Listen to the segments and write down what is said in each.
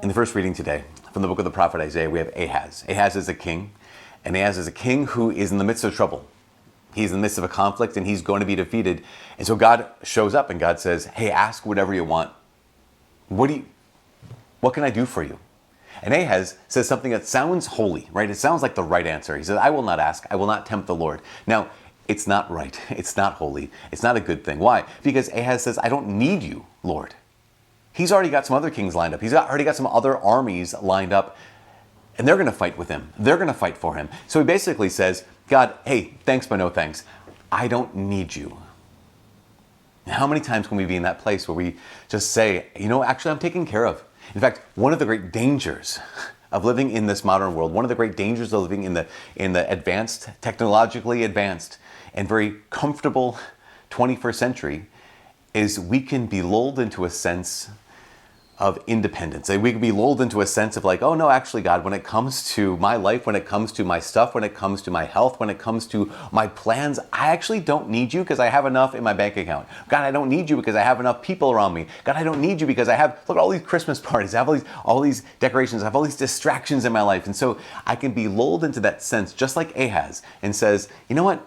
In the first reading today, from the book of the prophet Isaiah, we have Ahaz. Ahaz is a king, and Ahaz is a king who is in the midst of trouble. He's in the midst of a conflict, and he's going to be defeated. And so God shows up, and God says, hey, ask whatever you want. What can I do for you? And Ahaz says something that sounds holy, right? It sounds like the right answer. He says, I will not ask. I will not tempt the Lord. Now, it's not right. It's not holy. It's not a good thing. Why? Because Ahaz says, I don't need you, Lord. He's already got some other kings lined up. He's already got some other armies lined up, and they're going to fight with him. They're going to fight for him. So he basically says, God, hey, thanks but no thanks. I don't need you. Now, how many times can we be in that place where we just say, actually, I'm taken care of? In fact, one of the great dangers of living in this modern world, one of the great dangers of living in the advanced, technologically advanced, and very comfortable 21st century is we can be lulled into a sense of independence. We can be lulled into a sense of like, oh no, actually God, when it comes to my life, when it comes to my stuff, when it comes to my health, when it comes to my plans, I actually don't need you because I have enough in my bank account. God, I don't need you because I have enough people around me. God, I don't need you because I have, look at all these Christmas parties, I have all these decorations, I have all these distractions in my life. And so I can be lulled into that sense, just like Ahaz, and says, you know what?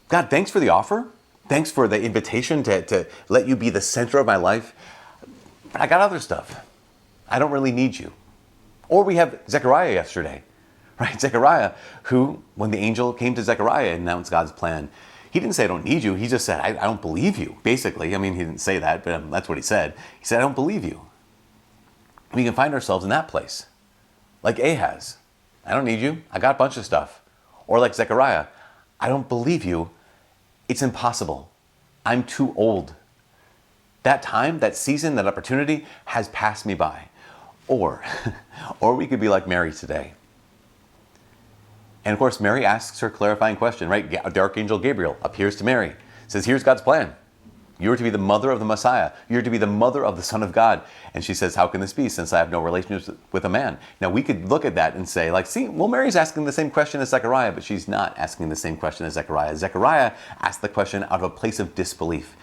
God, thanks for the offer. Thanks for the invitation to let you be the center of my life. But I got other stuff. I don't really need you. Or we have Zechariah yesterday, right? Zechariah, who, when the angel came to Zechariah and announced God's plan, he didn't say, I don't need you. He just said, I don't believe you, basically. I mean, he didn't say that, but that's what he said. He said, I don't believe you. We can find ourselves in that place. Like Ahaz, I don't need you. I got a bunch of stuff. Or like Zechariah, I don't believe you. It's impossible. I'm too old. That time, that season, that opportunity has passed me by. Or we could be like Mary today. And of course, Mary asks her clarifying question, right? The archangel Gabriel appears to Mary, says, here's God's plan. You're to be the mother of the Messiah. You're to be the mother of the Son of God. And she says, how can this be since I have no relationship with a man? Now we could look at that and say, Mary's asking the same question as Zechariah, but she's not asking the same question as Zechariah. Zechariah asked the question out of a place of disbelief.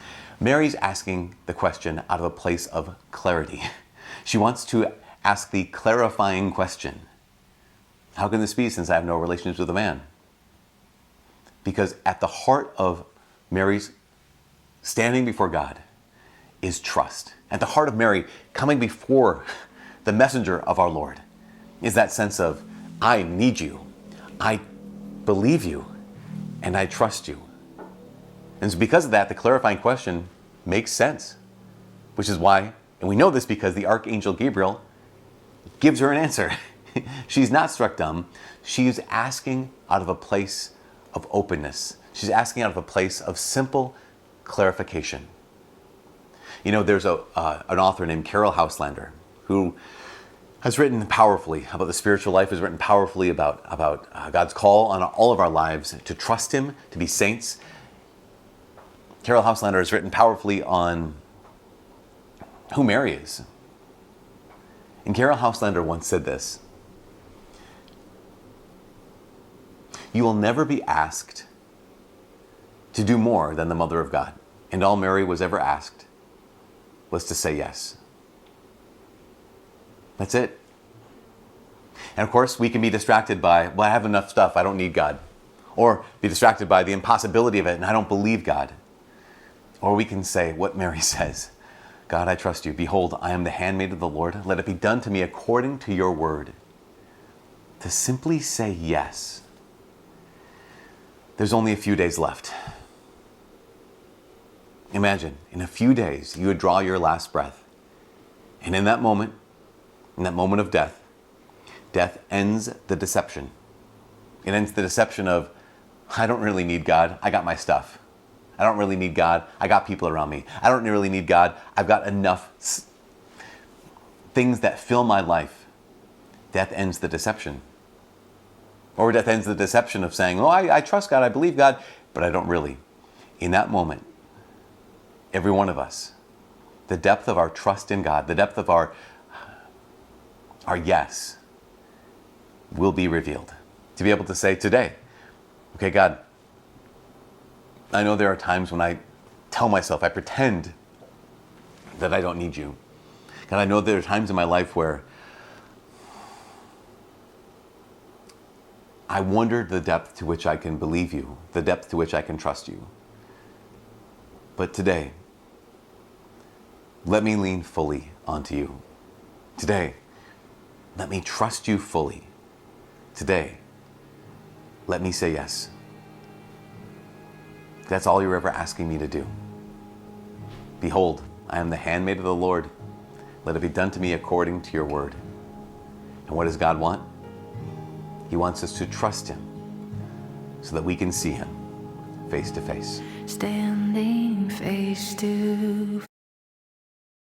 Mary's asking the question out of a place of clarity. She wants to ask the clarifying question. How can this be since I have no relations with a man? Because at the heart of Mary's standing before God is trust. At the heart of Mary coming before the messenger of our Lord is that sense of, I need you, I believe you, and I trust you. And so because of that, the clarifying question makes sense, which is why, and we know this because the archangel Gabriel gives her an answer. She's not struck dumb. She's asking out of a place of openness. She's asking out of a place of simple clarification. There's an author named Carol Houselander who has written powerfully about the spiritual life, has written powerfully about God's call on all of our lives to trust Him, to be saints. Carol Houselander has written powerfully on who Mary is. And Carol Houselander once said this: you will never be asked to do more than the Mother of God. And all Mary was ever asked was to say yes. That's it. And of course, we can be distracted by, I have enough stuff, I don't need God. Or be distracted by the impossibility of it, and I don't believe God. Or we can say what Mary says: God, I trust you. Behold, I am the handmaid of the Lord. Let it be done to me according to your word. To simply say yes. There's only a few days left. Imagine, in a few days, you would draw your last breath. And in that moment of death, death ends the deception. It ends the deception of, I don't really need God. I got my stuff. I don't really need God. I got people around me. I don't really need God. I've got enough things that fill my life. Death ends the deception. Or death ends the deception of saying, I trust God, I believe God, but I don't really. In that moment, every one of us, the depth of our trust in God, the depth of our yes, will be revealed. To be able to say today, okay, God, I know there are times when I tell myself, I pretend that I don't need you. God, I know there are times in my life where I wondered the depth to which I can believe you, the depth to which I can trust you. But today, let me lean fully onto you. Today, let me trust you fully. Today, let me say yes. That's all you're ever asking me to do. Behold, I am the handmaid of the Lord. Let it be done to me according to your word. And what does God want? He wants us to trust him so that we can see him face to face. Standing face to